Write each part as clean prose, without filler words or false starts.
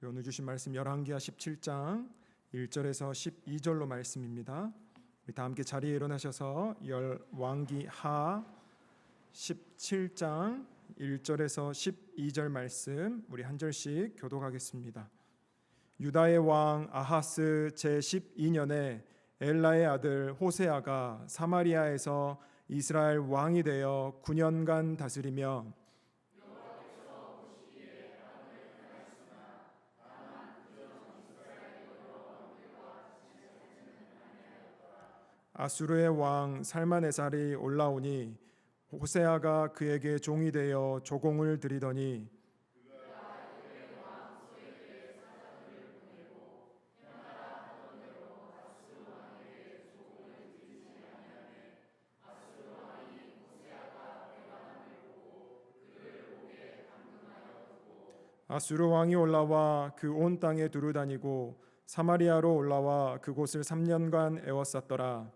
오늘 주신 말씀 열왕기하 17장 1절에서 12절로 말씀입니다. 우리 다 함께 자리에 일어나셔서 열왕기하 17장 1절에서 12절 말씀 우리 한 절씩 교독하겠습니다. 유다의 왕 아하스 제12년에 엘라의 아들 호세아가 사마리아에서 이스라엘 왕이 되어 9년간 다스리며 아수르의 왕 살마네살이 올라오니 호세아가 그에게 종이 되어 조공을 드리더니 아수르 왕이 올라와 그 온 땅에 두루다니고 사마리아로 올라와 그곳을 3년간 에워쌌더라.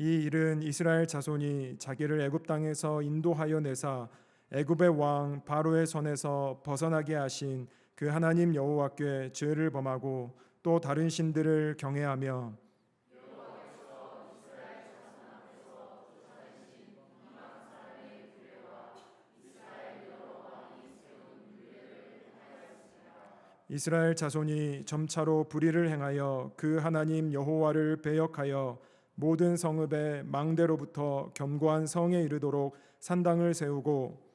이 일은 이스라엘 자손이 자기를 애굽 땅에서 인도하여 내사 애굽의 왕 바로의 손에서 벗어나게 하신 그 하나님 여호와께 죄를 범하고 또 다른 신들을 경외하며 이스라엘 자손이 점차로 불의를 행하여 그 하나님 여호와를 배역하여 모든 성읍의 망대로부터 견고한 성에 이르도록 산당을 세우고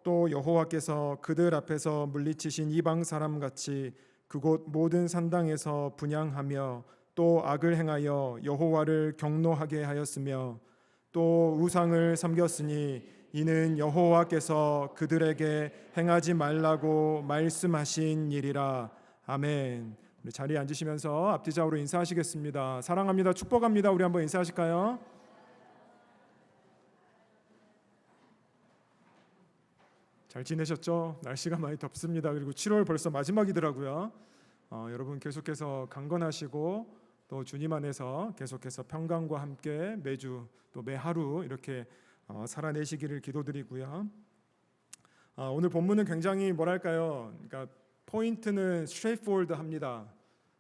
또 여호와께서 그들 앞에서 물리치신 이방 사람 같이 그곳 모든 산당에서 분향하며 또 악을 행하여 여호와를 경노하게 하였으며 또 우상을 섬겼으니 이는 여호와께서 그들에게 행하지 말라고 말씀하신 일이라. 아멘. 우리 자리에 앉으시면서 앞뒤좌우로 인사하시겠습니다. 사랑합니다. 축복합니다. 우리 한번 인사하실까요? 잘 지내셨죠? 날씨가 많이 덥습니다. 그리고 7월 벌써 마지막이더라고요. 여러분 계속해서 강건하시고 또 주님 안에서 계속해서 평강과 함께 매주 또 매하루 이렇게 살아내시기를 기도드리고요. 오늘 본문은 굉장히 뭐랄까요? 그러니까 포인트는 straightforward합니다.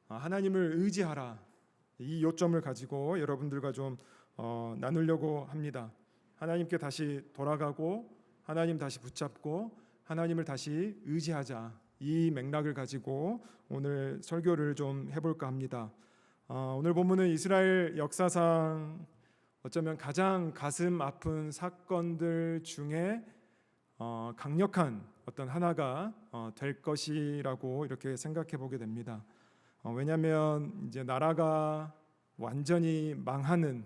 하나님을 의지하라. 이 요점을 가지고 여러분들과 좀 나누려고 합니다. 하나님께 다시 돌아가고 하나님 다시 붙잡고 하나님을 다시 의지하자. 이 맥락을 가지고 오늘 설교를 좀 해볼까 합니다. 오늘 본문은 이스라엘 역사상 어쩌면 가장 가슴 아픈 사건들 중에 강력한 어떤 하나가 될 것이라고 이렇게 생각해 보게 됩니다. 왜냐하면 이제 나라가 완전히 망하는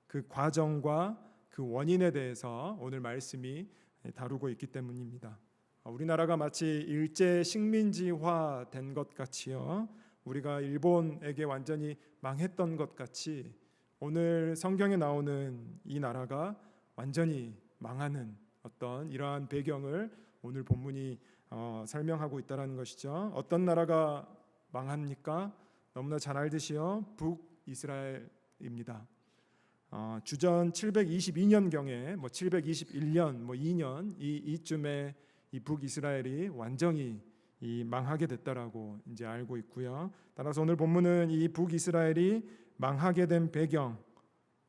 그 과정과 그 원인에 대해서 오늘 말씀이 다루고 있기 때문입니다. 우리나라가 마치 일제 식민지화 된 것 같이요. 우리가 일본에게 완전히 망했던 것 같이 오늘 성경에 나오는 이 나라가 완전히 망하는 어떤 이러한 배경을 오늘 본문이 설명하고 있다는 것이죠. 어떤 나라가 망합니까? 너무나 잘 알듯이요. 북이스라엘입니다. 주전 722년경에 721년 2년 이쯤에 이 북이스라엘이 완전히 망하게 됐다라고 이제 알고 있고요. 따라서 오늘 본문은 이 북이스라엘이 망하게 된 배경,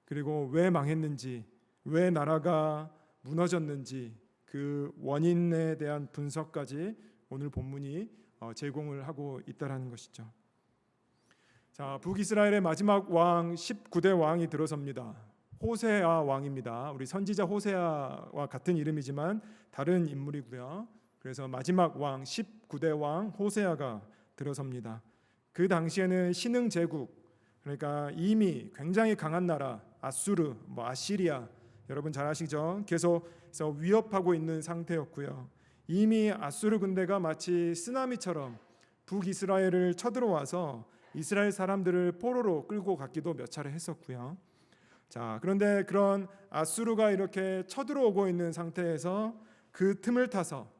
그리고 왜 망했는지, 왜 나라가 무너졌는지 그 원인에 대한 분석까지 오늘 본문이 제공을 하고 있다라는 것이죠. 자, 북이스라엘의 마지막 왕 19대 왕이 들어섭니다. 호세아 왕입니다. 우리 선지자 호세아와 같은 이름이지만 다른 인물이고요. 그래서 마지막 왕 19대 왕 호세아가 들어섭니다. 그 당시에는 신흥 제국, 그러니까 이미 굉장히 강한 나라 아수르, 아시리아 여러분 잘 아시죠? 계속해서 위협하고 있는 상태였고요. 이미 아수르 군대가 마치 쓰나미처럼 북이스라엘을 쳐들어와서 이스라엘 사람들을 포로로 끌고 갔기도 몇 차례 했었고요. 자, 그런데 그런 아수르가 이렇게 쳐들어오고 있는 상태에서 그 틈을 타서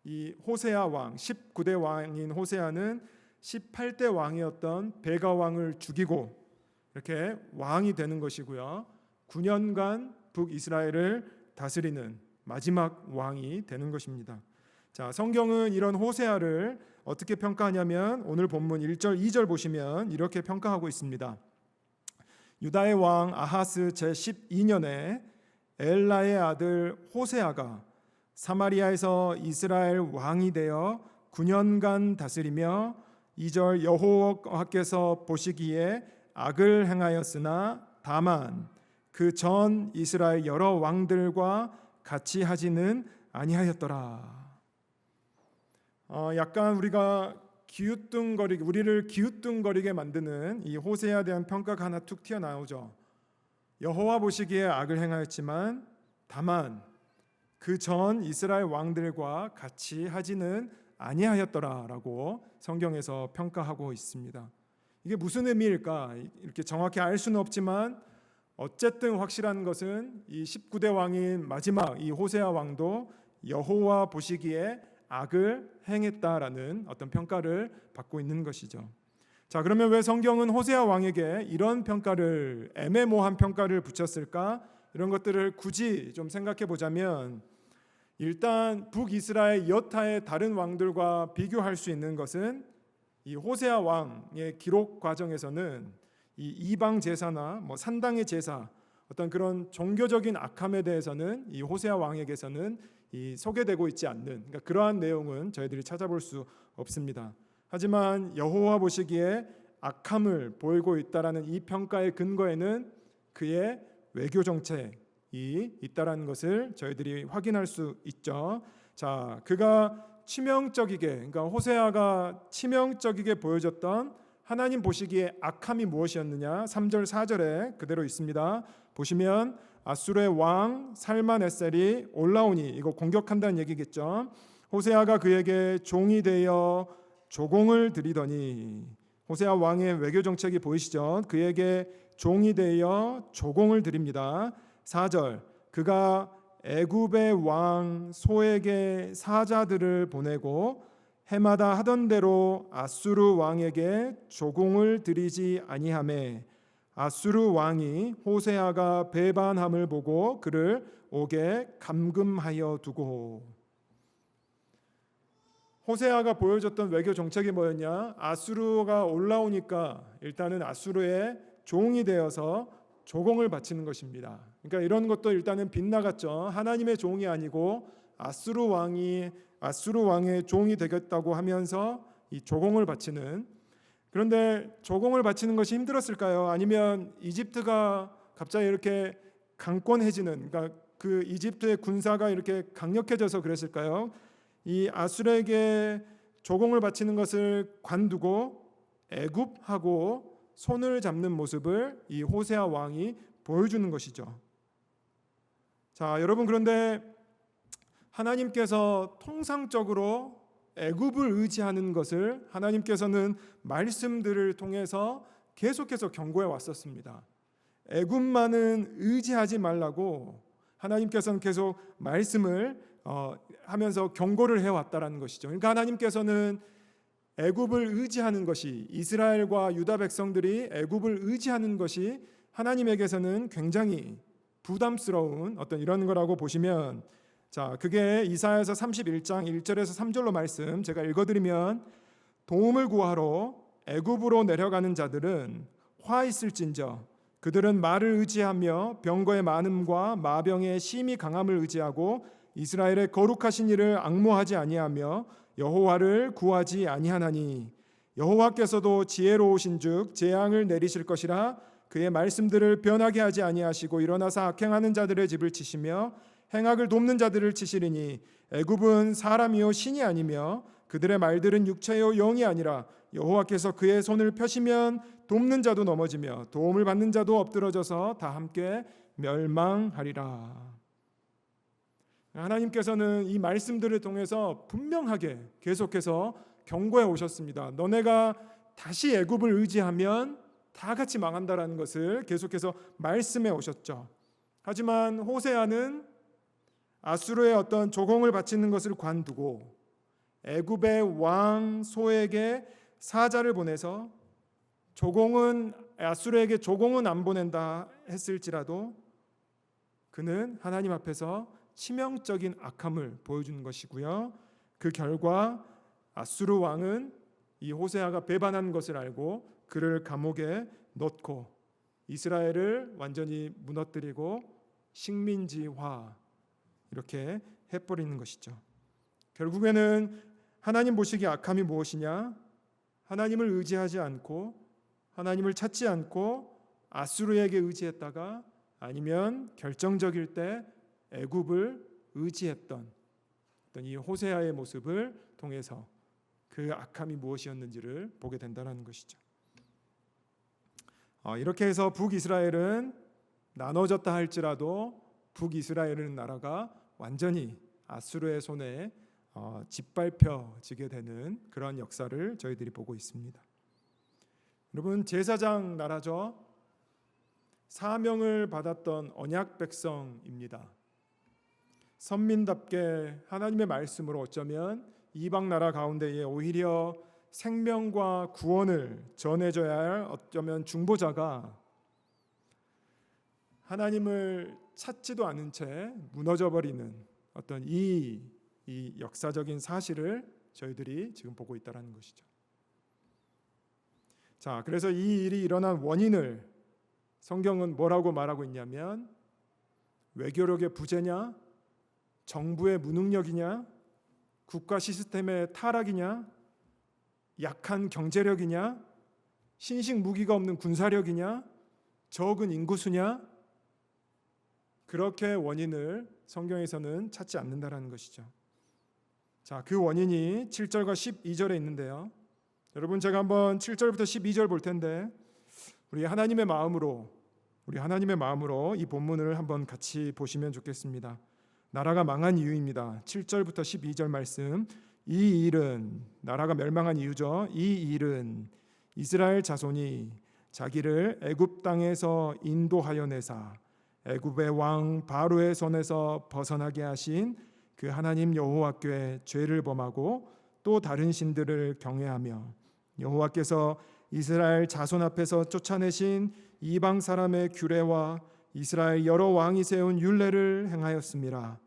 이 호세아 왕, 19대 왕인 호세아는 18대 왕이었던 베가 왕을 죽이고 이렇게 왕이 되는 것이고요. 9년간 북이스라엘을 다스리는 마지막 왕이 되는 것입니다. 자, 성경은 이런 호세아를 어떻게 평가하냐면 오늘 본문 1절, 2절 보시면 이렇게 평가하고 있습니다. 유다의 왕 아하스 제12년에 엘라의 아들 호세아가 사마리아에서 이스라엘 왕이 되어 9년간 다스리며 2절 여호와께서 보시기에 악을 행하였으나 다만 그 전 이스라엘 여러 왕들과 같이 하지는 아니하였더라. 약간 우리를 기우뚱거리게 만드는 이 호세아에 대한 평가가 하나 툭 튀어나오죠. 여호와 보시기에 악을 행하였지만 다만 그 전 이스라엘 왕들과 같이 하지는 아니하였더라라고 성경에서 평가하고 있습니다. 이게 무슨 의미일까? 이렇게 정확히 알 수는 없지만 어쨌든 확실한 것은 이 19대 왕인 마지막 이 호세아 왕도 여호와 보시기에 악을 행했다라는 어떤 평가를 받고 있는 것이죠. 자, 그러면 왜 성경은 호세아 왕에게 이런 평가를, 애매모호한 평가를 붙였을까? 이런 것들을 굳이 좀 생각해 보자면 일단 북이스라엘 여타의 다른 왕들과 비교할 수 있는 것은 이 호세아 왕의 기록 과정에서는 이 이방 제사나 산당의 제사, 어떤 그런 종교적인 악함에 대해서는 이 호세아 왕에게서는 소개되고 있지 않는, 그러니까 그러한 내용은 저희들이 찾아볼 수 없습니다. 하지만 여호와 보시기에 악함을 보이고 있다라는 이 평가의 근거에는 그의 외교 정책이 있다라는 것을 저희들이 확인할 수 있죠. 자, 그가 치명적이게, 그러니까 호세아가 치명적이게 보여줬던 하나님 보시기에 악함이 무엇이었느냐? 3절 4절에 그대로 있습니다. 보시면 아수르의 왕 살만에셀이 올라오니, 이거 공격한다는 얘기겠죠. 호세아가 그에게 종이 되어 조공을 드리더니, 호세아 왕의 외교 정책이 보이시죠? 그에게 종이 되어 조공을 드립니다. 4절, 그가 애굽의 왕 소에게 사자들을 보내고 해마다 하던 대로 아수르 왕에게 조공을 드리지 아니하매 아수르 왕이 호세아가 배반함을 보고 그를 옥에 감금하여 두고. 호세아가 보여줬던 외교 정책이 뭐였냐? 아수르가 올라오니까 일단은 아수르의 종이 되어서 조공을 바치는 것입니다. 그러니까 이런 것도 일단은 빗나갔죠. 하나님의 종이 아니고 아수르 왕의 종이 되겠다고 하면서 이 조공을 바치는. 그런데 조공을 바치는 것이 힘들었을까요? 아니면 이집트가 갑자기 이렇게 강권해지는, 그러니까 그 이집트의 군사가 이렇게 강력해져서 그랬을까요? 이 아수르에게 조공을 바치는 것을 관두고 애굽하고 손을 잡는 모습을 이 호세아 왕이 보여주는 것이죠. 자, 여러분, 그런데 하나님께서 통상적으로 애굽을 의지하는 것을 하나님께서는 말씀들을 통해서 계속해서 경고해 왔었습니다. 애굽만은 의지하지 말라고 하나님께서는 계속 말씀을 하면서 경고를 해왔다라는 것이죠. 그러니까 하나님께서는 애굽을 의지하는 것이, 이스라엘과 유다 백성들이 애굽을 의지하는 것이 하나님에게서는 굉장히 부담스러운 어떤 이런 거라고 보시면, 자, 그게 이사야서 31장 1절에서 3절로 말씀 제가 읽어드리면, 도움을 구하러 애굽으로 내려가는 자들은 화 있을진저 그들은 말을 의지하며 병거의 많음과 마병의 심히 강함을 의지하고 이스라엘의 거룩하신 이를 앙모하지 아니하며 여호와를 구하지 아니하나니 여호와께서도 지혜로우신즉 재앙을 내리실 것이라 그의 말씀들을 변하게 하지 아니하시고 일어나서 악행하는 자들의 집을 치시며 행악을 돕는 자들을 치시리니 애굽은 사람이요 신이 아니며 그들의 말들은 육체요 영이 아니라 여호와께서 그의 손을 펴시면 돕는 자도 넘어지며 도움을 받는 자도 엎드러져서 다 함께 멸망하리라. 하나님께서는 이 말씀들을 통해서 분명하게 계속해서 경고해 오셨습니다. 너네가 다시 애굽을 의지하면 다 같이 망한다라는 것을 계속해서 말씀해 오셨죠. 하지만 호세아는 아수르의 어떤 조공을 바치는 것을 관두고 애굽의 왕 소에게 사자를 보내서 아수르에게 조공은 안 보낸다 했을지라도 그는 하나님 앞에서 치명적인 악함을 보여주는 것이고요. 그 결과 아수르 왕은 이 호세아가 배반한 것을 알고 그를 감옥에 넣고 이스라엘을 완전히 무너뜨리고 식민지화 이렇게 해버리는 것이죠. 결국에는 하나님 보시기에 악함이 무엇이냐? 하나님을 의지하지 않고 하나님을 찾지 않고 아수르에게 의지했다가 아니면 결정적일 때 애굽을 의지했던 이 호세아의 모습을 통해서 그 악함이 무엇이었는지를 보게 된다는 것이죠. 이렇게 해서 북이스라엘은 나눠졌다 할지라도 북이스라엘은 나라가 완전히 아수르의 손에 짓밟혀지게 되는 그런 역사를 저희들이 보고 있습니다. 여러분, 제사장 나라죠. 사명을 받았던 언약 백성입니다. 선민답게 하나님의 말씀으로 어쩌면 이방 나라 가운데에 오히려 생명과 구원을 전해줘야 할 어쩌면 중보자가 하나님을 찾지도 않은 채 무너져버리는 어떤 이 역사적인 사실을 저희들이 지금 보고 있다는 것이죠. 자, 그래서 이 일이 일어난 원인을 성경은 뭐라고 말하고 있냐면 외교력의 부재냐, 정부의 무능력이냐, 국가 시스템의 타락이냐, 약한 경제력이냐, 신식 무기가 없는 군사력이냐, 적은 인구수냐, 그렇게 원인을 성경에서는 찾지 않는다라는 것이죠. 자, 그 원인이 7절과 12절에 있는데요. 여러분, 제가 한번 7절부터 12절 볼 텐데 우리 하나님의 마음으로 이 본문을 한번 같이 보시면 좋겠습니다. 나라가 망한 이유입니다. 7절부터 12절 말씀. 이 일은 나라가 멸망한 이유죠. 이 일은 이스라엘 자손이 자기를 애굽 땅에서 인도하여 내사 애굽의 왕 바로의 손에서 벗어나게 하신 그 하나님 여호와께 죄를 범하고 또 다른 신들을 경외하며 여호와께서 이스라엘 자손 앞에서 쫓아내신 이방 사람의 규례와 이스라엘 여러 왕이 세운 율례를 행하였음이라.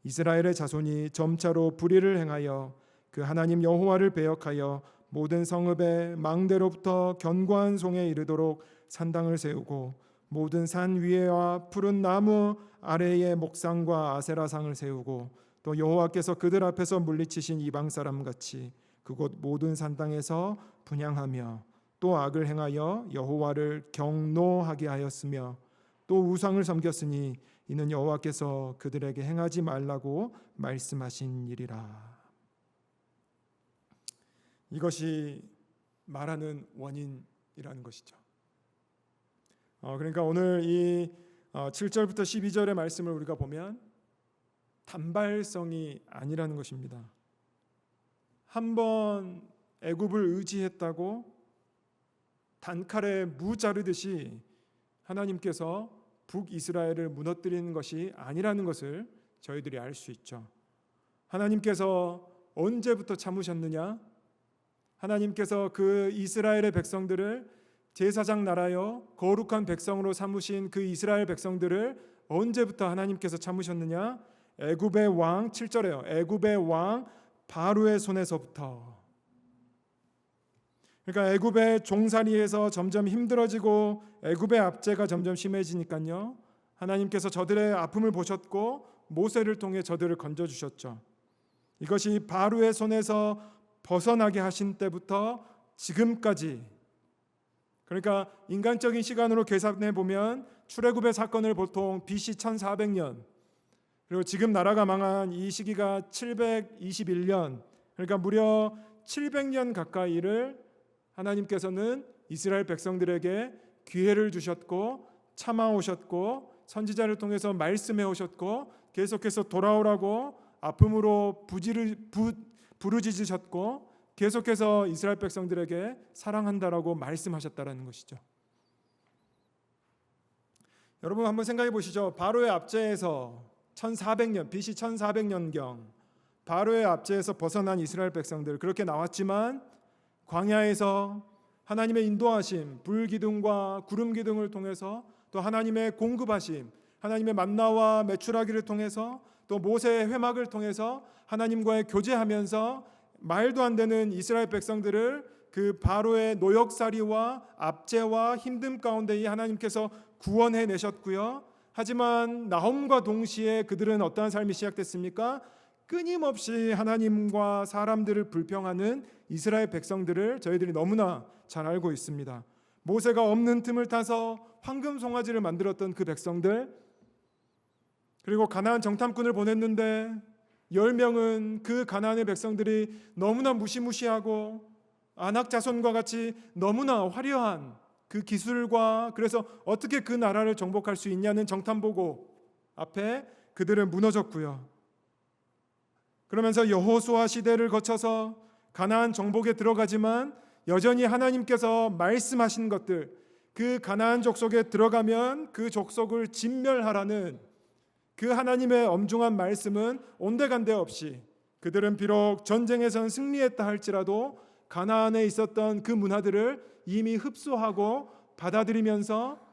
이스라엘의 자손이 점차로 불의를 행하여 그 하나님 여호와를 배역하여 모든 성읍의 망대로부터 견고한 송에 이르도록 산당을 세우고 모든 산 위에와 푸른 나무 아래에 목상과 아세라상을 세우고 또 여호와께서 그들 앞에서 물리치신 이방 사람 같이 그곳 모든 산당에서 분향하며 또 악을 행하여 여호와를 경노하게 하였으며 또 우상을 섬겼으니 이는 여호와께서 그들에게 행하지 말라고 말씀하신 일이라. 이것이 말하는 원인이라는 것이죠. 그러니까 오늘 이 7절부터 12절의 말씀을 우리가 보면 단발성이 아니라는 것입니다. 한번 애굽을 의지했다고 단칼에 무 자르듯이 하나님께서 북이스라엘을 무너뜨리는 것이 아니라는 것을 저희들이 알 수 있죠. 하나님께서 언제부터 참으셨느냐? 하나님께서 그 이스라엘의 백성들을 제사장 나라여 거룩한 백성으로 삼으신 그 이스라엘 백성들을 언제부터 하나님께서 참으셨느냐? 애굽의 왕 7절에요. 애굽의 왕 바로의 손에서부터. 그러니까 애굽의 종살이에서 점점 힘들어지고 애굽의 압제가 점점 심해지니까요. 하나님께서 저들의 아픔을 보셨고 모세를 통해 저들을 건져 주셨죠. 이것이 바로의 손에서 벗어나게 하신 때부터 지금까지, 그러니까 인간적인 시간으로 계산해 보면 출애굽의 사건을 보통 BC 1400년, 그리고 지금 나라가 망한 이 시기가 721년, 그러니까 무려 700년 가까이를 하나님께서는 이스라엘 백성들에게 기회를 주셨고 참아오셨고 선지자를 통해서 말씀해 오셨고 계속해서 돌아오라고 아픔으로 부르짖으셨고 계속해서 이스라엘 백성들에게 사랑한다라고 말씀하셨다라는 것이죠. 여러분 한번 생각해 보시죠. 바로의 압제에서 1400년 BC 1400년경 바로의 압제에서 벗어난 이스라엘 백성들 그렇게 나왔지만 광야에서 하나님의 인도하심, 불기둥과 구름기둥을 통해서 또 하나님의 공급하심, 하나님의 만나와 메추라기를 통해서 또 모세의 회막을 통해서 하나님과의 교제하면서 말도 안 되는 이스라엘 백성들을 그 바로의 노역살이와 압제와 힘듦 가운데 이 하나님께서 구원해 내셨고요. 하지만 나홈과 동시에 그들은 어떠한 삶이 시작됐습니까? 끊임없이 하나님과 사람들을 불평하는 이스라엘 백성들을 저희들이 너무나 잘 알고 있습니다. 모세가 없는 틈을 타서 황금 송아지를 만들었던 그 백성들, 그리고 가나안 정탐꾼을 보냈는데 10명은 그 가나안의 백성들이 너무나 무시무시하고 아낙 자손과 같이 너무나 화려한 그 기술과 그래서 어떻게 그 나라를 정복할 수 있냐는 정탐보고 앞에 그들은 무너졌고요. 그러면서 여호수아 시대를 거쳐서 가나안 정복에 들어가지만 여전히 하나님께서 말씀하신 것들, 그 가나안 족속에 들어가면 그 족속을 진멸하라는 그 하나님의 엄중한 말씀은 온데간데 없이 그들은 비록 전쟁에선 승리했다 할지라도 가나안에 있었던 그 문화들을 이미 흡수하고 받아들이면서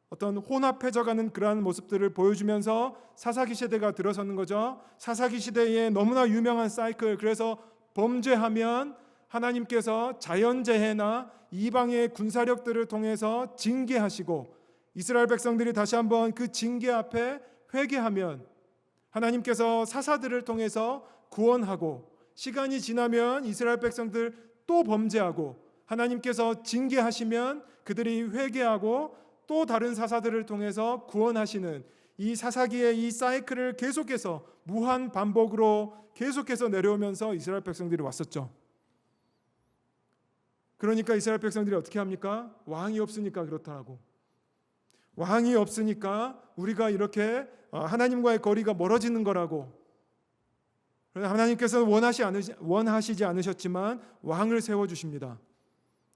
어떤 혼합해져가는 그러한 모습들을 보여주면서 사사기 시대가 들어서는 거죠. 사사기 시대의 너무나 유명한 사이클, 그래서 범죄하면 하나님께서 자연재해나 이방의 군사력들을 통해서 징계하시고 이스라엘 백성들이 다시 한번 그 징계 앞에 회개하면 하나님께서 사사들을 통해서 구원하고 시간이 지나면 이스라엘 백성들 또 범죄하고 하나님께서 징계하시면 그들이 회개하고 또 다른 사사들을 통해서 구원하시는 이 사사기의 이 사이클을 계속해서 무한 반복으로 계속해서 내려오면서 이스라엘 백성들이 왔었죠. 그러니까 이스라엘 백성들이 어떻게 합니까? 왕이 없으니까 그렇다고. 왕이 없으니까 우리가 이렇게 하나님과의 거리가 멀어지는 거라고. 하나님께서는 원하시지 않으셨지만 왕을 세워주십니다.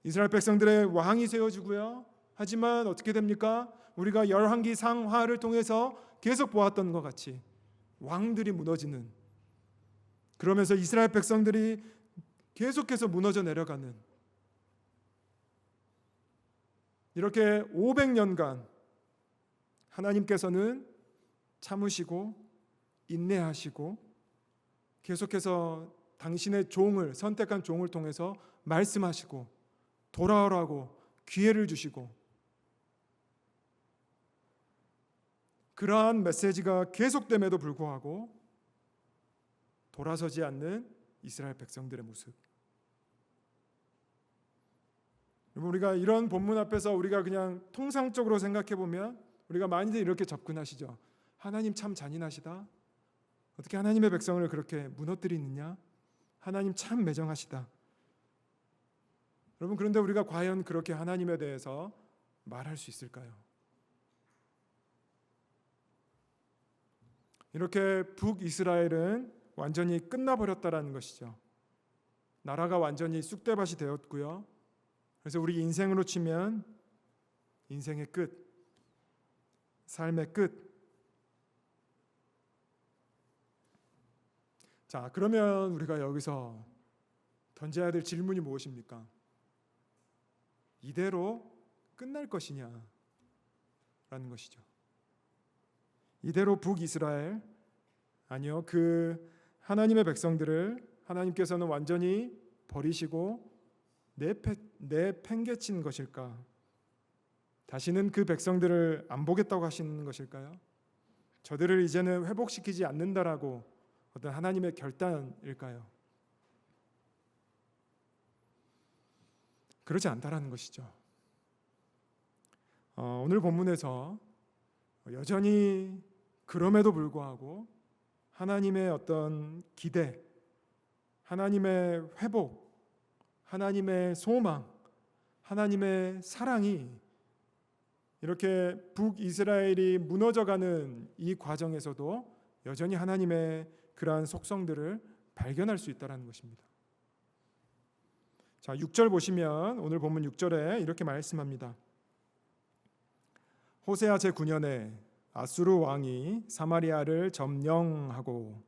이스라엘 백성들의 왕이 세워지고요. 하지만 어떻게 됩니까? 우리가 열왕기 상하를 통해서 계속 보았던 것 같이 왕들이 무너지는, 그러면서 이스라엘 백성들이 계속해서 무너져 내려가는, 이렇게 500년간 하나님께서는 참으시고 인내하시고 계속해서 당신의 종을, 선택한 종을 통해서 말씀하시고 돌아오라고 기회를 주시고, 그러한 메시지가 계속됨에도 불구하고 돌아서지 않는 이스라엘 백성들의 모습. 우리가 이런 본문 앞에서 우리가 그냥 통상적으로 생각해 보면 우리가 많이들 이렇게 접근하시죠. 하나님 참 잔인하시다. 어떻게 하나님의 백성을 그렇게 무너뜨리느냐? 하나님 참 매정하시다. 여러분, 그런데 우리가 과연 그렇게 하나님에 대해서 말할 수 있을까요? 이렇게 북이스라엘은 완전히 끝나버렸다라는 것이죠. 나라가 완전히 쑥대밭이 되었고요. 그래서 우리 인생으로 치면 인생의 끝, 삶의 끝. 자, 그러면 우리가 여기서 던져야 될 질문이 무엇입니까? 이대로 끝날 것이냐? 라는 것이죠. 이대로 북이스라엘, 아니요, 그 하나님의 백성들을 하나님께서는 완전히 버리시고 내팽개친 것일까? 다시는 그 백성들을 안 보겠다고 하시는 것일까요? 저들을 이제는 회복시키지 않는다라고 어떤 하나님의 결단일까요? 그러지 않다라는 것이죠. 오늘 본문에서 여전히 그럼에도 불구하고 하나님의 어떤 기대, 하나님의 회복, 하나님의 소망, 하나님의 사랑이 이렇게 북이스라엘이 무너져가는 이 과정에서도 여전히 하나님의 그러한 속성들을 발견할 수 있다는 것입니다. 자, 6절 보시면 오늘 본문 6절에 이렇게 말씀합니다. 호세아 제9년에 아수르 왕이 사마리아를 점령하고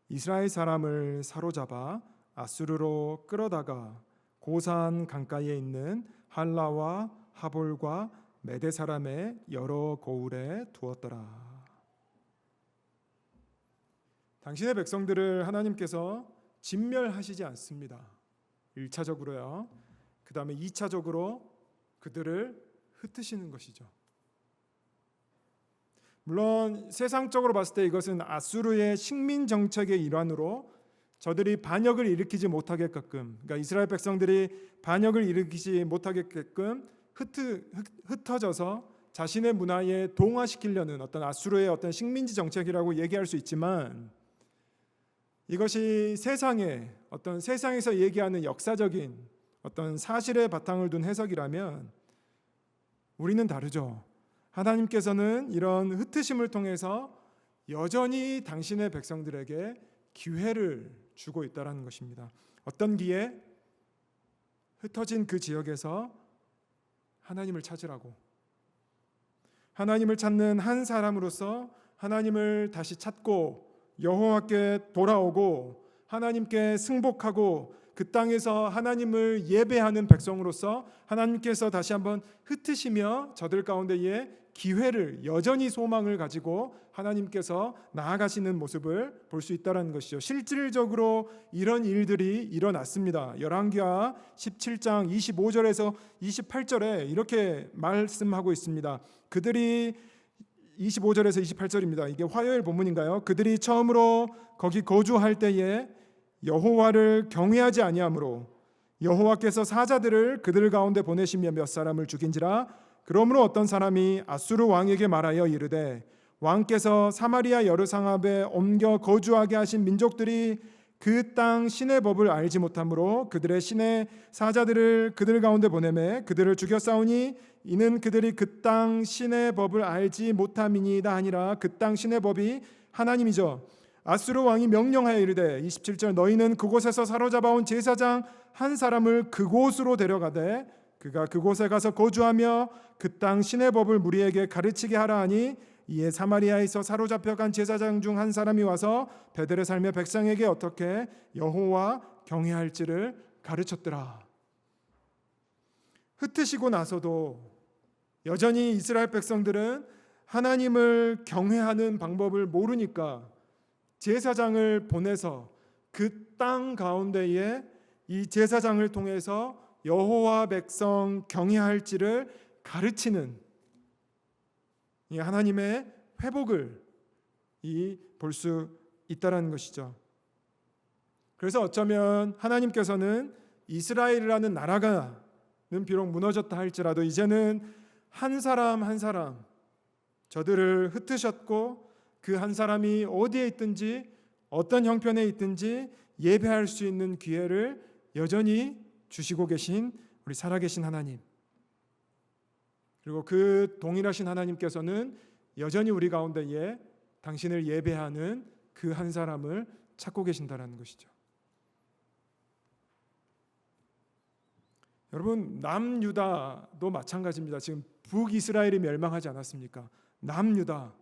이스라엘 사람을 사로잡아 아수르로 끌어다가 고산 강가에 있는 할라와 하볼과 메대 사람의 여러 고을에 두었더라. 당신의 백성들을 하나님께서 진멸하시지 않습니다. 1차적으로요. 그 다음에 2차적으로 그들을 흩으시는 것이죠. 물론 세상적으로 봤을 때 이것은 아수르의 식민 정책의 일환으로 저들이 반역을 일으키지 못하게끔, 그러니까 이스라엘 백성들이 반역을 일으키지 못하게끔 흩어져서 자신의 문화에 동화시키려는 어떤 아수르의 어떤 식민지 정책이라고 얘기할 수 있지만, 이것이 세상에서 얘기하는 역사적인 어떤 사실의 바탕을 둔 해석이라면 우리는 다르죠. 하나님께서는 이런 흩으심을 통해서 여전히 당신의 백성들에게 기회를 주고 있다는 것입니다. 어떤 기회? 흩어진 그 지역에서 하나님을 찾으라고, 하나님을 찾는 한 사람으로서 하나님을 다시 찾고 여호와께 돌아오고 하나님께 승복하고 그 땅에서 하나님을 예배하는 백성으로서 하나님께서 다시 한번 흩으시며 저들 가운데에 기회를, 여전히 소망을 가지고 하나님께서 나아가시는 모습을 볼 수 있다는 것이죠. 실질적으로 이런 일들이 일어났습니다. 열왕기하 17장 25절에서 28절에 이렇게 말씀하고 있습니다. 그들이 25절에서 28절입니다. 이게 화요일 본문인가요? 그들이 처음으로 거기 거주할 때에 여호와를 경외하지 아니하므로 여호와께서 사자들을 그들 가운데 보내시며 몇 사람을 죽인지라. 그러므로 어떤 사람이 아수르 왕에게 말하여 이르되 왕께서 사마리아 여르상합에 옮겨 거주하게 하신 민족들이 그 땅 신의 법을 알지 못하므로 그들의 신의 사자들을 그들 가운데 보내매 그들을 죽여 싸우니 이는 그들이 그 땅 신의 법을 알지 못함이니이다 하니라. 그 땅 신의 법이 하나님이죠. 아수르 왕이 명령하여 이르되 27절 너희는 그곳에서 사로잡아온 제사장 한 사람을 그곳으로 데려가되 그가 그곳에 가서 거주하며 그 땅 신의 법을 무리에게 가르치게 하라 하니 이에 사마리아에서 사로잡혀간 제사장 중 한 사람이 와서 베델의 살며 백성에게 어떻게 여호와 경외할지를 가르쳤더라. 흩으시고 나서도 여전히 이스라엘 백성들은 하나님을 경외하는 방법을 모르니까 제사장을 보내서 그 땅 가운데에 이 제사장을 통해서 여호와 백성 경외할지를 가르치는 이 하나님의 회복을 볼 수 있다라는 것이죠. 그래서 어쩌면 하나님께서는 이스라엘이라는 나라가는 비록 무너졌다 할지라도 이제는 한 사람 한 사람 저들을 흩으셨고 그 한 사람이 어디에 있든지 어떤 형편에 있든지 예배할 수 있는 기회를 여전히 주시고 계신 우리 살아계신 하나님, 그리고 그 동일하신 하나님께서는 여전히 우리 가운데에 당신을 예배하는 그 한 사람을 찾고 계신다라는 것이죠. 여러분, 남유다도 마찬가지입니다. 지금 북이스라엘이 멸망하지 않았습니까? 남유다,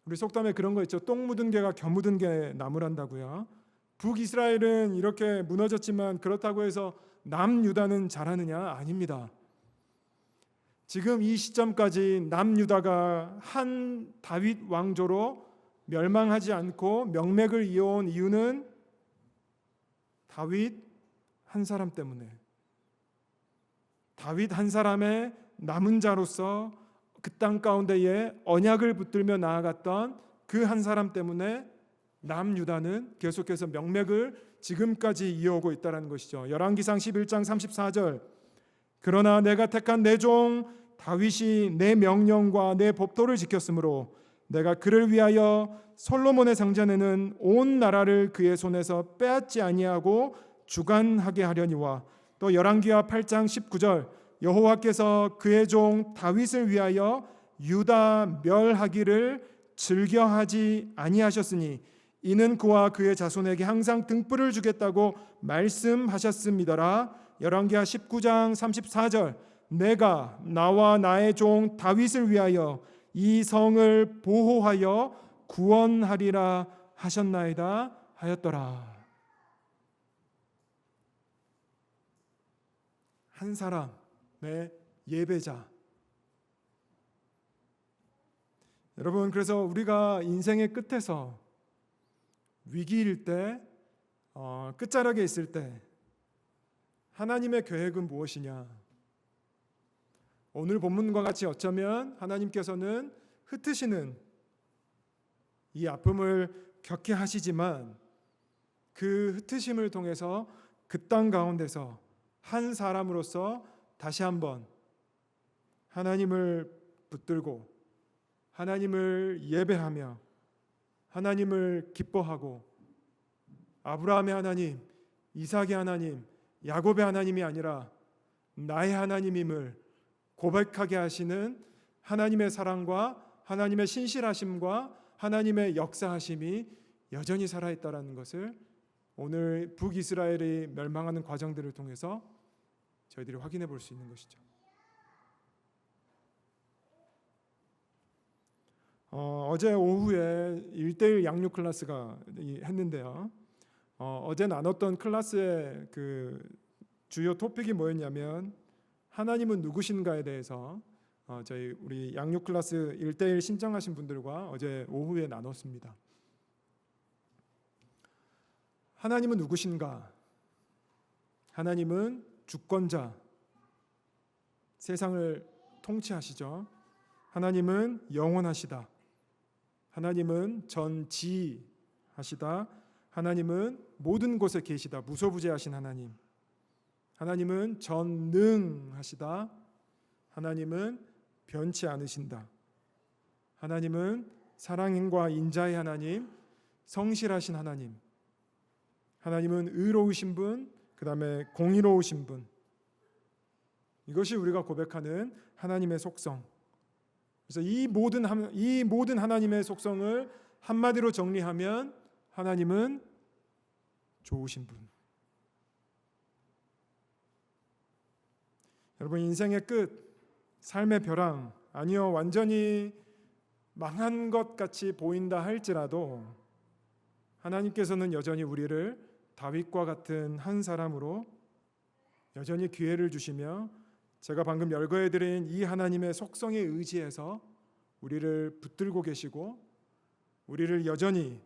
우리 속담에 그런 거 있죠. 똥 묻은 개가 겨 묻은 개 나무란다고요. 북이스라엘은 이렇게 무너졌지만 그렇다고 해서 남유다는 잘하느냐? 아닙니다. 지금 이 시점까지 남유다가 한 다윗 왕조로 멸망하지 않고 명맥을 이어온 이유는 다윗 한 사람 때문에, 다윗 한 사람의 남은 자로서 그 땅 가운데에 언약을 붙들며 나아갔던 그 한 사람 때문에 남유다는 계속해서 명맥을 지금까지 이어오고 있다는 것이죠. 열왕기상 11장 34절 그러나 내가 택한 내 종 다윗이 내 명령과 내 법도를 지켰으므로 내가 그를 위하여 솔로몬의 상전에는 온 나라를 그의 손에서 빼앗지 아니하고 주관하게 하려니와 또 열왕기하 8장 19절 여호와께서 그의 종 다윗을 위하여 유다 멸하기를 즐겨하지 아니하셨으니 이는 그와 그의 자손에게 항상 등불을 주겠다고 말씀하셨음이더라. 열왕기하 19장 34절 내가 나와 나의 종 다윗을 위하여 이 성을 보호하여 구원하리라 하셨나이다 하였더라. 한 사람의 예배자. 여러분, 그래서 우리가 인생의 끝에서 위기일 때, 끝자락에 있을 때 하나님의 계획은 무엇이냐? 오늘 본문과 같이 어쩌면 하나님께서는 흩으시는 이 아픔을 겪게 하시지만 그 흩으심을 통해서 그 땅 가운데서 한 사람으로서 다시 한번 하나님을 붙들고 하나님을 예배하며 하나님을 기뻐하고 아브라함의 하나님, 이삭의 하나님, 야곱의 하나님이 아니라 나의 하나님임을 고백하게 하시는 하나님의 사랑과 하나님의 신실하심과 하나님의 역사하심이 여전히 살아있다라는 것을 오늘 북이스라엘이 멸망하는 과정들을 통해서 저희들이 확인해 볼 수 있는 것이죠. 어제 오후에 1:1 양육 클래스가 했는데요. 어제 나눴던 클래스의 그 주요 토픽이 뭐였냐면 하나님은 누구신가에 대해서 저희 우리 양육 클래스 1:1 신청하신 분들과 어제 오후에 나눴습니다. 하나님은 누구신가? 하나님은 주권자, 세상을 통치하시죠. 하나님은 영원하시다. 하나님은 전지하시다. 하나님은 모든 곳에 계시다. 무소부재하신 하나님. 하나님은 전능하시다. 하나님은 변치 않으신다. 하나님은 사랑과 인자의 하나님, 성실하신 하나님. 하나님은 의로우신 분, 그 다음에 공의로우신 분. 이것이 우리가 고백하는 하나님의 속성. 그래서 이 모든 하나님의 속성을 한마디로 정리하면 하나님은 좋으신 분. 여러분, 인생의 끝, 삶의 벼랑, 아니요 완전히 망한 것 같이 보인다 할지라도 하나님께서는 여전히 우리를 다윗과 같은 한 사람으로 여전히 기회를 주시며 제가 방금 열거해드린 이 하나님의 속성에 의지해서 우리를 붙들고 계시고 우리를 여전히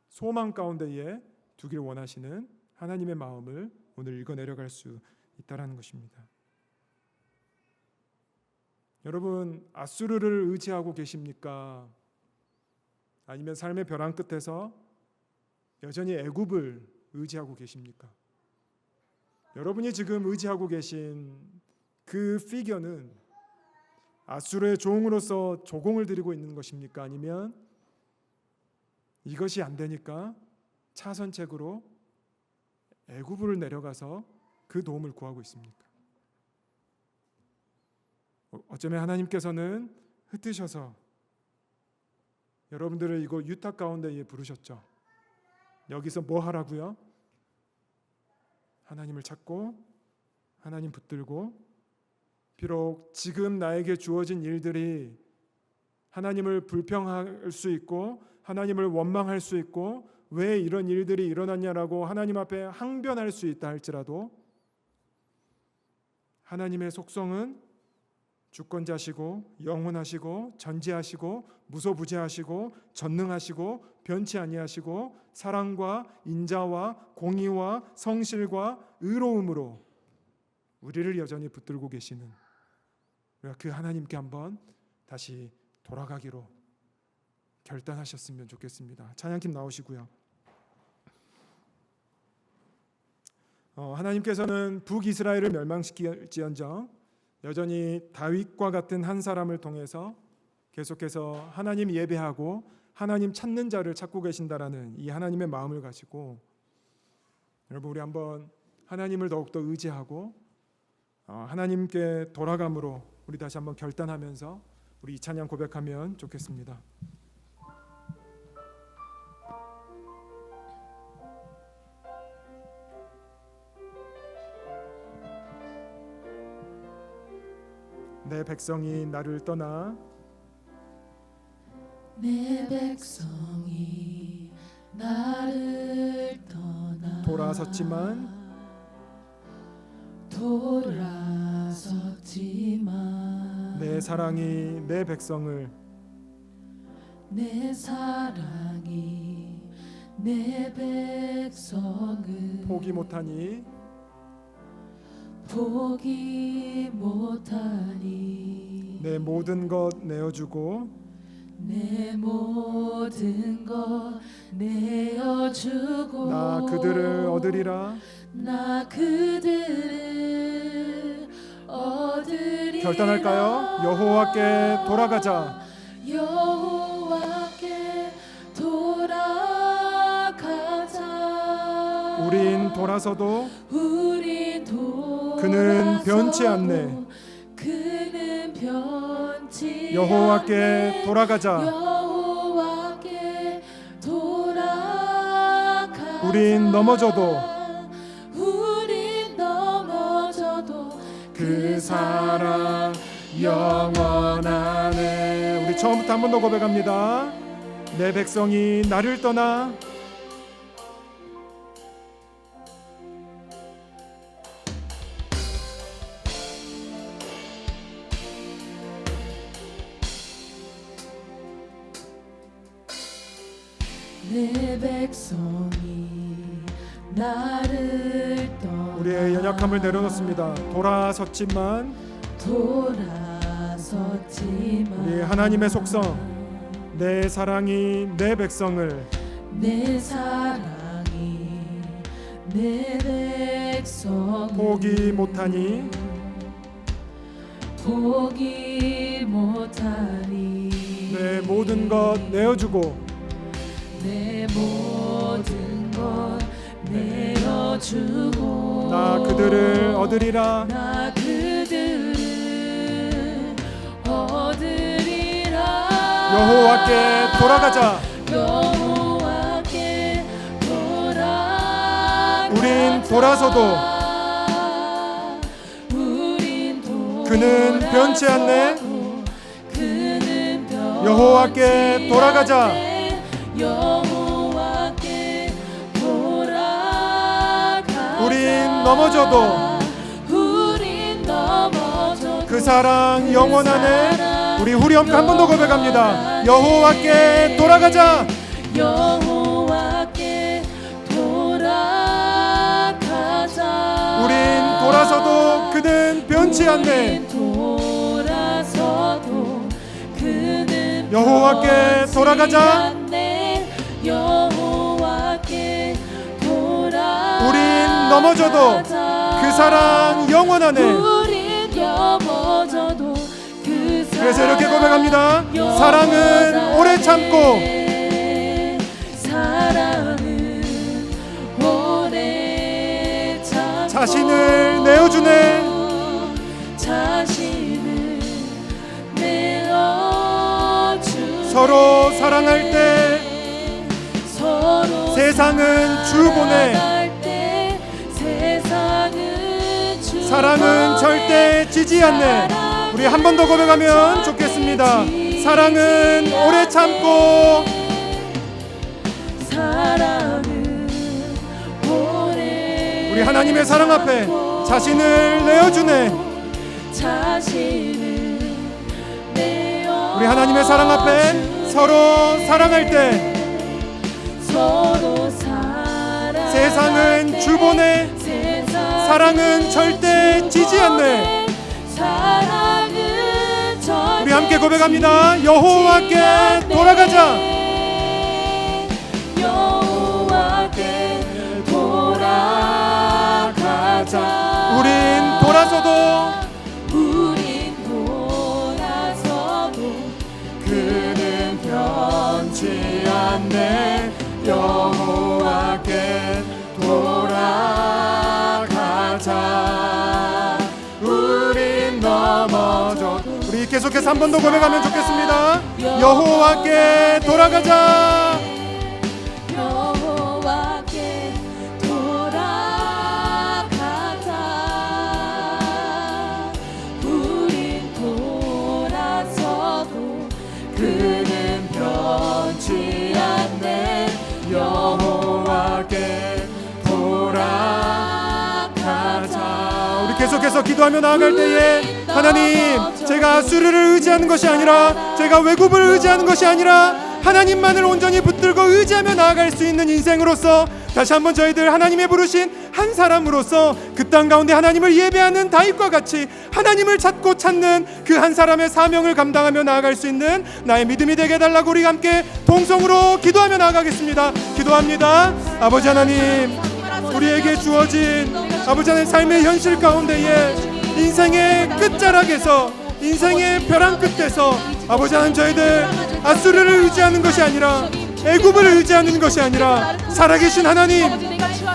소망 가운데에 두길 원하시는 하나님의 마음을 오늘 읽어내려갈 수 있다는 것입니다. 여러분, 아수르를 의지하고 계십니까? 아니면 삶의 벼랑 끝에서 여전히 애굽을 의지하고 계십니까? 여러분이 지금 의지하고 계신 그 피겨는 아수르의 종으로서 조공을 드리고 있는 것입니까? 아니면 이것이 안 되니까 차선책으로 애굽으로 내려가서 그 도움을 구하고 있습니까? 어쩌면 하나님께서는 흩으셔서 여러분들을 이곳 유타 가운데에 부르셨죠. 여기서 뭐 하라고요? 하나님을 찾고 하나님 붙들고 비록 지금 나에게 주어진 일들이 하나님을 불평할 수 있고 하나님을 원망할 수 있고 왜 이런 일들이 일어났냐라고 하나님 앞에 항변할 수 있다 할지라도 하나님의 속성은 주권자시고 영원하시고 전지하시고 무소부재하시고 전능하시고 변치 아니하시고 사랑과 인자와 공의와 성실과 의로움으로 우리를 여전히 붙들고 계시는 우리가 그 하나님께 한번 다시 돌아가기로 결단하셨으면 좋겠습니다. 찬양팀 나오시고요. 하나님께서는 북이스라엘을 멸망시킬지언정 여전히 다윗과 같은 한 사람을 통해서 계속해서 하나님 예배하고 하나님 찾는 자를 찾고 계신다라는 이 하나님의 마음을 가지고 여러분 우리 한번 하나님을 더욱더 의지하고 하나님께 돌아감으로 우리 다시 한번 결단하면서 우리 이 찬양 고백하면 좋겠습니다. 내 백성이 나를 떠나 내 백성이 나를 떠나 돌아섰지만 내 사랑이 내 백성을 내 사랑이 내 백성을 포기 못하니 내 모든 것 내어주고 내 모든 것 내어주고 나 그들을 얻으리라. 결단할까요? 여호와께 돌아가자. 여호와께 돌아가자. 우린 돌아서도 그는 변치 않네. 여호와께 돌아가자. 여호와께 돌아가자. 우린 넘어져도 그 사랑 영원하네. 우리 처음부터 한 번 더 고백합니다. 내 백성이 나를 떠나 내 백성이 나를 떠나 우리의 연약함을 내려놓습니다. 돌아섰지만 우리 하나님의 속성 내 사랑이 내 백성을 내 사랑이 내 백성을 포기 못하니 내 모든 것 내어주고 내 모든 것 내어주고 나 그들을 얻으리라. 여호와께 돌아가자. 우린 돌아서도 그는 변치 않네. 여호와께 돌아가자. 우린 넘어져도 그 사랑 영원하네. 우리 후렴 한 번 더 고백합니다. 여호와께 돌아가자. 여호와께 돌아가자. 우린 돌아서도 그는 변치 않네. 여호와께 돌아가자. 여호와께 돌아가자. 우린 넘어져도 그 사랑 영원하네. 그래서 이렇게 고백합니다. 사랑은 오래 참고 자신을 내어주네. 서로 사랑할 때 세상은 주보내. 사랑은 절대 지지 않네. 우리 한 번 더 고백하면 좋겠습니다. 사랑은 오래 참고 우리 하나님의 사랑 앞에 자신을 내어주네. 우리 하나님의 사랑 앞에 서로 사랑할 때 세상은 주보내. 사랑은 절대 지지 않네. 우리 함께 고백합니다. 여호와께 돌아가자. 여호와께 돌아가자. 우린 돌아서도 그는 변치 않네. 여호와께 돌아가자. 우린 넘어져. 우리 계속해서 한 번 더 고백하면 좋겠습니다. 여호와께 돌아가자. 여호와께 돌아가자. 우린 계속해서 기도하며 나아갈 때에 하나님, 제가 수르를 의지하는 것이 아니라, 제가 외국을 의지하는 것이 아니라 하나님만을 온전히 붙들고 의지하며 나아갈 수 있는 인생으로서 다시 한번 저희들 하나님의 부르신 한 사람으로서 그 땅 가운데 하나님을 예배하는 다윗과 같이 하나님을 찾고 찾는 그 한 사람의 사명을 감당하며 나아갈 수 있는 나의 믿음이 되게 해달라고 우리 함께 동성으로 기도하며 나아가겠습니다. 기도합니다. 아버지 하나님, 우리에게 주어진 아버지 하나님 삶의 현실 가운데에 인생의 끝자락에서, 인생의 벼랑 끝에서 아버지 하나님, 저희들 아수르를 의지하는 것이 아니라, 애굽을 의지하는 것이 아니라 살아계신 하나님,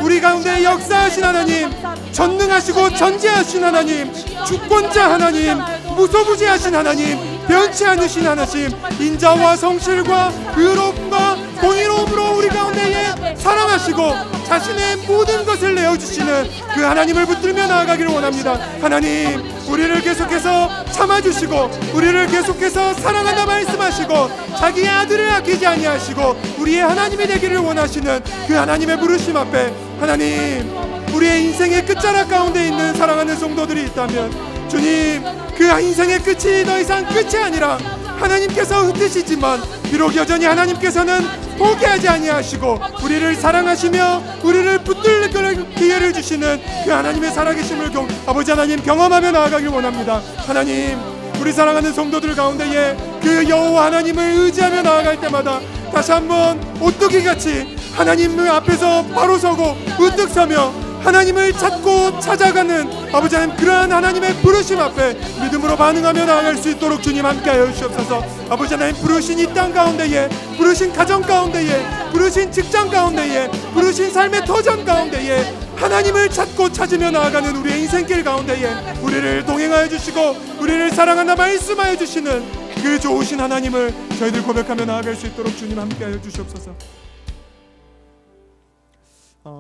우리 가운데 역사하신 하나님, 전능하시고 전지하신 하나님, 주권자 하나님, 무소부지하신 하나님, 변치 않으신 하나님, 인자와 성실과 의롭과 공의로움으로 우리 가운데에 사랑하시고 자신의 모든 것을 내어주시는 그 하나님을 붙들며 나아가기를 원합니다. 하나님, 우리를 계속해서 참아주시고 우리를 계속해서 사랑한다 말씀하시고 자기의 아들을 아끼지 아니하시고 우리의 하나님이 되기를 원하시는 그 하나님의 부르심 앞에, 하나님, 우리의 인생의 끝자락 가운데 있는 사랑하는 성도들이 있다면 주님, 그 인생의 끝이 더 이상 끝이 아니라 하나님께서 흩으시지만 비록 여전히 하나님께서는 포기하지 아니하시고 우리를 사랑하시며 우리를 붙들 기회를 주시는 그 하나님의 살아계심을 아버지 하나님 경험하며 나아가길 원합니다. 하나님, 우리 사랑하는 성도들 가운데에 그 여호와 하나님을 의지하며 나아갈 때마다 다시 한번 오뚜기같이 하나님 앞에서 바로 서고 우뚝 서며 하나님을 찾고 찾아가는 아버지 하나님, 그러한 하나님의 부르심 앞에 믿음으로 반응하며 나아갈 수 있도록 주님 함께하여 주시옵소서. 아버지 하나님, 부르신 이 땅 가운데에, 부르신 가정 가운데에, 부르신 직장 가운데에, 부르신 삶의 터전 가운데에 하나님을 찾고 찾으며 나아가는 우리의 인생길 가운데에 우리를 동행하여 주시고 우리를 사랑한다 말씀하여 주시는 그 좋으신 하나님을 저희들 고백하며 나아갈 수 있도록 주님 함께하여 주시옵소서.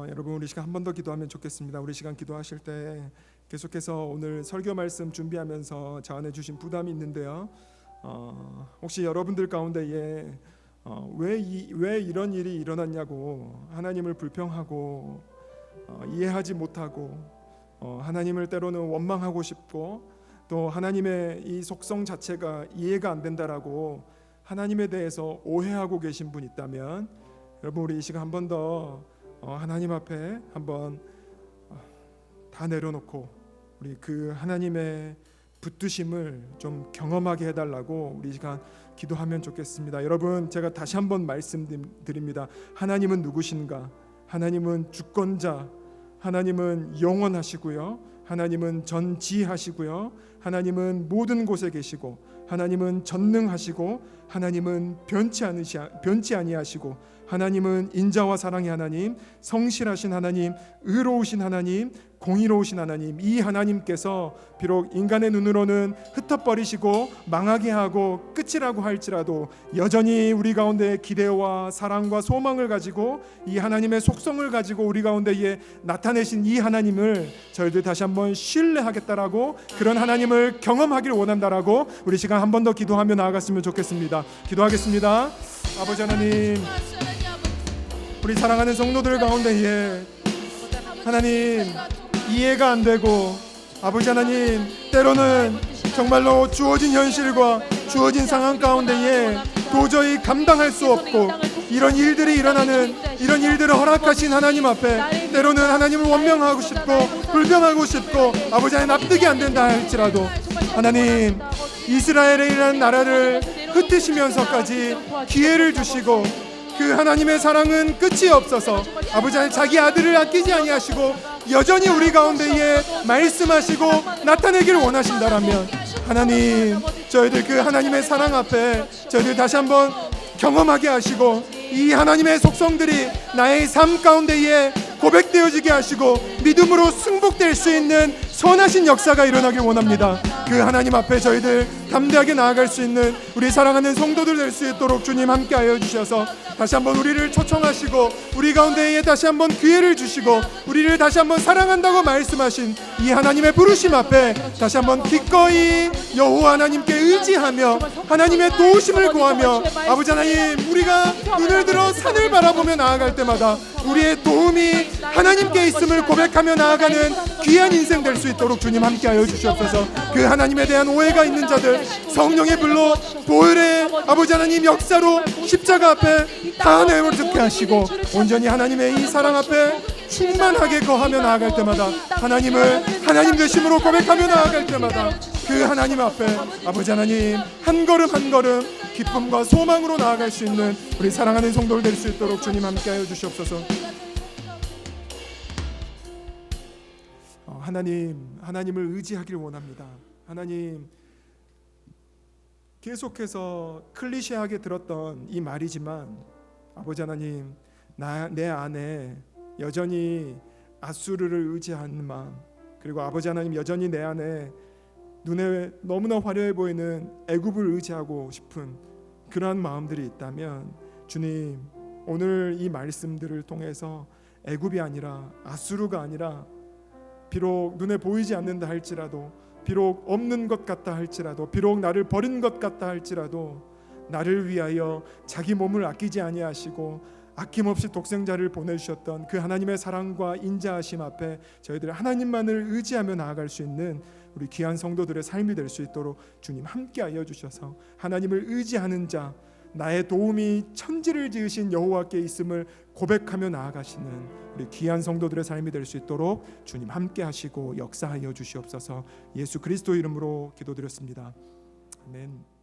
여러분, 우리 시간 한 번 더 기도하면 좋겠습니다. 우리 시간 기도하실 때 계속해서 오늘 설교 말씀 준비하면서 저 안에 주신 부담이 있는데요. 혹시 여러분들 가운데에 왜 이런 일이 일어났냐고 하나님을 불평하고 이해하지 못하고 하나님을 때로는 원망하고 싶고 또 하나님의 이 속성 자체가 이해가 안 된다라고 하나님에 대해서 오해하고 계신 분 있다면 여러분, 우리 이 시간 한 번 더 하나님 앞에 한번 다 내려놓고 우리 그 하나님의 붙드심을 좀 경험하게 해달라고 우리 시간 기도하면 좋겠습니다. 여러분, 제가 다시 한번 말씀드립니다. 하나님은 누구신가? 하나님은 주권자, 하나님은 영원하시고요, 하나님은 전지하시고요, 하나님은 모든 곳에 계시고, 하나님은 전능하시고, 하나님은 변치 아니하시고, 하나님은 인자와 사랑의 하나님, 성실하신 하나님, 의로우신 하나님, 공의로우신 하나님, 이 하나님께서 비록 인간의 눈으로는 흩어버리시고 망하게 하고 끝이라고 할지라도 여전히 우리 가운데 기대와 사랑과 소망을 가지고 이 하나님의 속성을 가지고 우리 가운데에 나타내신 이 하나님을 저희들 다시 한번 신뢰하겠다라고, 그런 하나님을 경험하기를 원한다라고 우리 시간 한 번 더 기도하며 나아갔으면 좋겠습니다. 기도하겠습니다. 아버지 하나님, 우리 사랑하는 성도들 가운데에 하나님, 이해가 안 되고 아버지 하나님, 때로는 정말로 주어진 현실과 주어진 상황 가운데에 도저히 감당할 수 없고 이런 일들이 일어나는, 이런 일들을 허락하신 하나님 앞에 때로는 하나님을 원망하고 싶고 불평하고 싶고 아버지 하나님 납득이 안 된다 할지라도 하나님, 이스라엘이라는 나라를 흩으시면서까지 기회를 주시고 그 하나님의 사랑은 끝이 없어서 아버지 하나님 자기 아들을 아끼지 아니하시고 여전히 우리 가운데에 말씀하시고 나타내기를 원하신다라면 하나님, 저희들 그 하나님의 사랑 앞에 저희들 다시 한번 경험하게 하시고 이 하나님의 속성들이 나의 삶 가운데에 고백되어지게 하시고 믿음으로 승복될 수 있는 선하신 역사가 일어나길 원합니다. 그 하나님 앞에 저희들 담대하게 나아갈 수 있는 우리 사랑하는 성도들 될 수 있도록 주님 함께하여 주셔서 다시 한번 우리를 초청하시고 우리 가운데에 다시 한번 기회를 주시고 우리를 다시 한번 사랑한다고 말씀하신 이 하나님의 부르심 앞에 다시 한번 기꺼이 여호와 하나님께 의지하며 하나님의 도우심을 구하며 아버지 하나님, 우리가 눈을 들어 산을 바라보며 나아갈 때마다 우리의 도움이 하나님께 있음을 고백하며 나아가는 귀한 인생 될 수 있도록 주님 함께하여 주시옵소서. 그 하나님에 대한 오해가 있는 자들 성령의 불로 보혈의 아버지 하나님 역사로 십자가 앞에 다 내어놓게 하시고 온전히 하나님의 이 사랑 앞에 충만하게 거하며 나아갈 때마다 하나님을 하나님 되심으로 고백하며 나아갈 때마다 그 하나님 앞에 아버지 하나님 한 걸음 한 걸음 기쁨과 소망으로 나아갈 수 있는 우리 사랑하는 성도들 될 수 있도록 주님 함께하여 주시옵소서. 하나님을 의지하기를 원합니다. 하나님, 계속해서 클리셰하게 들었던 이 말이지만 아버지 하나님, 내 안에 여전히 아수르를 의지하는 마음, 그리고 아버지 하나님 여전히 내 안에 눈에 너무나 화려해 보이는 애굽을 의지하고 싶은 그러한 마음들이 있다면 주님, 오늘 이 말씀들을 통해서 애굽이 아니라 아수르가 아니라 비록 눈에 보이지 않는다 할지라도, 비록 없는 것 같다 할지라도, 비록 나를 버린 것 같다 할지라도 나를 위하여 자기 몸을 아끼지 아니하시고 아낌없이 독생자를 보내주셨던 그 하나님의 사랑과 인자하심 앞에 저희들 하나님만을 의지하며 나아갈 수 있는 우리 귀한 성도들의 삶이 될 수 있도록 주님 함께하여 주셔서 하나님을 의지하는 자, 나의 도움이 천지를 지으신 여호와께 있음을 고백하며 나아가시는 우리 귀한 성도들의 삶이 될 수 있도록 주님 함께하시고 역사하여 주시옵소서. 예수 그리스도 이름으로 기도드렸습니다. 아멘.